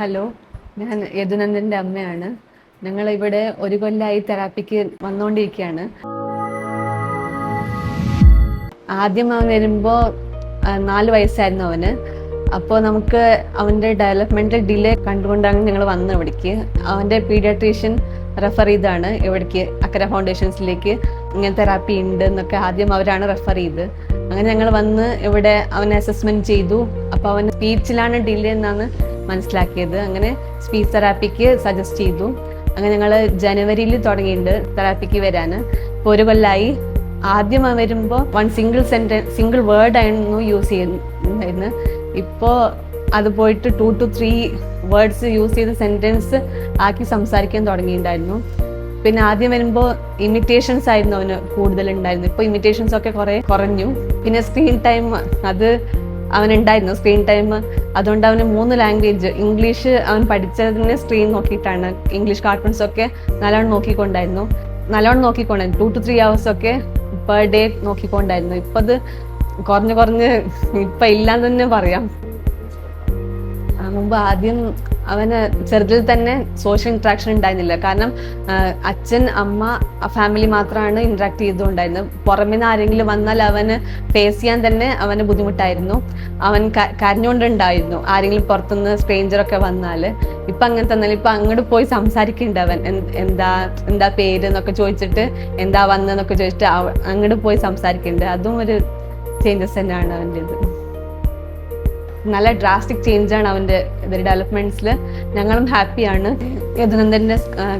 Hello, ഞാൻ യദുനന്ദൻ്റെ അമ്മയാണ്. ഞങ്ങൾ ഇവിടെ ഒരു കൊല്ലമായി തെറാപ്പിക്ക് വന്നുകൊണ്ടിരിക്കുകയാണ്. ആദ്യം അവൻ വരുമ്പോൾ 4 വയസ്സായിരുന്നു അവന്. അപ്പോൾ നമുക്ക് അവൻ്റെ ഡെവലപ്മെൻറ്റൽ ഡിലേ കണ്ടുകൊണ്ടാണ് ഞങ്ങൾ വന്നത് ഇവിടേക്ക്. അവൻ്റെ പീഡിയാട്രീഷ്യൻ റെഫർ ചെയ്താണ് ഇവിടേക്ക് അക്കര ഫൗണ്ടേഷൻസിലേക്ക്. ഇങ്ങനെ തെറാപ്പി ഉണ്ട് എന്നൊക്കെ ആദ്യം അവരാണ് റെഫർ ചെയ്ത്. അങ്ങനെ ഞങ്ങൾ വന്ന് ഇവിടെ അവനെ അസസ്മെൻറ്റ് ചെയ്തു. അപ്പോൾ അവൻ സ്പീച്ചിലാണ് ഡിലേ എന്നാണ് മനസ്സിലാക്കിയത്. അങ്ങനെ സ്പീച്ച് തെറാപ്പിക്ക് സജസ്റ്റ് ചെയ്തു. അങ്ങനെ ഞങ്ങൾ ജനുവരിയിൽ തുടങ്ങിയിട്ടുണ്ട് തെറാപ്പിക്ക് വരാൻ. ഇപ്പോൾ ഒരു കൊല്ലമായി. ആദ്യം വരുമ്പോൾ സിംഗിൾ വേർഡ് ആയിരുന്നു യൂസ് ചെയ്യുന്നുണ്ടായിരുന്നു. ഇപ്പോൾ അത് പോയിട്ട് 2 to 3 വേർഡ്സ് യൂസ് ചെയ്ത് സെൻറ്റൻസ് ആക്കി സംസാരിക്കാൻ തുടങ്ങിയിട്ടുണ്ടായിരുന്നു. പിന്നെ ആദ്യം വരുമ്പോൾ ഇമിറ്റേഷൻസ് ആയിരുന്നു അവന് കൂടുതലുണ്ടായിരുന്നു. ഇപ്പോൾ ഇമിറ്റേഷൻസ് ഒക്കെ കുറഞ്ഞു. പിന്നെ സ്ക്രീൻ ടൈം അത് അവനുണ്ടായിരുന്നു സ്ക്രീൻ ടൈം. അതുകൊണ്ട് അവന് 3 ലാംഗ്വേജ്, ഇംഗ്ലീഷ് അവൻ പഠിച്ചതിന് സ്ക്രീൻ നോക്കിയിട്ടാണ്. ഇംഗ്ലീഷ് കാർട്ടൂൺസ് ഒക്കെ നല്ലോണം നോക്കിക്കൊണ്ടായിരുന്നു. 2 to 3 hours ഒക്കെ പെർ ഡേ നോക്കിക്കൊണ്ടായിരുന്നു. ഇപ്പം അത് കുറഞ്ഞ് ഇപ്പം ഇല്ലാന്ന് തന്നെ പറയാം. മുമ്പ് ആദ്യം അവന് ചെറുതിൽ തന്നെ സോഷ്യൽ ഇൻട്രാക്ഷൻ ഉണ്ടായിരുന്നില്ല. കാരണം അച്ഛൻ, അമ്മ, ഫാമിലി മാത്രമാണ് ഇൻട്രാക്ട് ചെയ്തുകൊണ്ടായിരുന്നത്. പുറമേ നിന്ന് ആരെങ്കിലും വന്നാൽ അവന് ഫേസ് ചെയ്യാൻ തന്നെ അവന് ബുദ്ധിമുട്ടായിരുന്നു. അവൻ കരഞ്ഞുകൊണ്ടുണ്ടായിരുന്നു ആരെങ്കിലും പുറത്തുനിന്ന് സ്ട്രേഞ്ചറൊക്കെ വന്നാൽ. ഇപ്പം അങ്ങനെ തന്നെ. ഇപ്പം അങ്ങോട്ട് പോയി സംസാരിക്കുന്നുണ്ട് അവൻ. എന്താ പേര് എന്നൊക്കെ ചോദിച്ചിട്ട്, എന്താ വന്നതെന്നൊക്കെ ചോദിച്ചിട്ട് അങ്ങോട്ട് പോയി സംസാരിക്കുന്നുണ്ട്. അതും ഒരു ചേഞ്ചസ് തന്നെയാണ് അവൻ്റെ ഇത്. നല്ല ഡ്രാസ്റ്റിക് ചേഞ്ചാണ് അവൻ്റെ ഡെവലപ്മെൻറ്റ്സിൽ. ഞങ്ങളും ഹാപ്പിയാണ്. യദുനന്ദൻ്റെ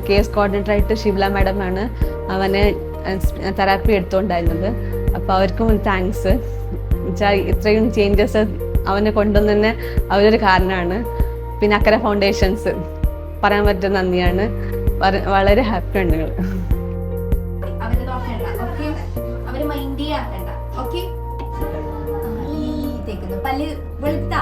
കേസ് കോർഡിനേറ്ററായിട്ട് ശിവല മാഡമാണ് അവനെ തെറാപ്പി എടുത്തുകൊണ്ടായിരുന്നത്. അപ്പോൾ അവർക്കും താങ്ക്സ്. എന്നുവെച്ചാൽ ഇത്രയും ചേഞ്ചസ് അവനെ കൊണ്ടുവന്ന് തന്നെ അവരൊരു കാരണമാണ്. പിന്നെ അക്കര ഫൗണ്ടേഷൻസ് പറയാൻ പറ്റുന്ന നന്ദിയാണ്. വളരെ ഹാപ്പിയാണ് ഞങ്ങൾ. പല്ല് വെളുത്താ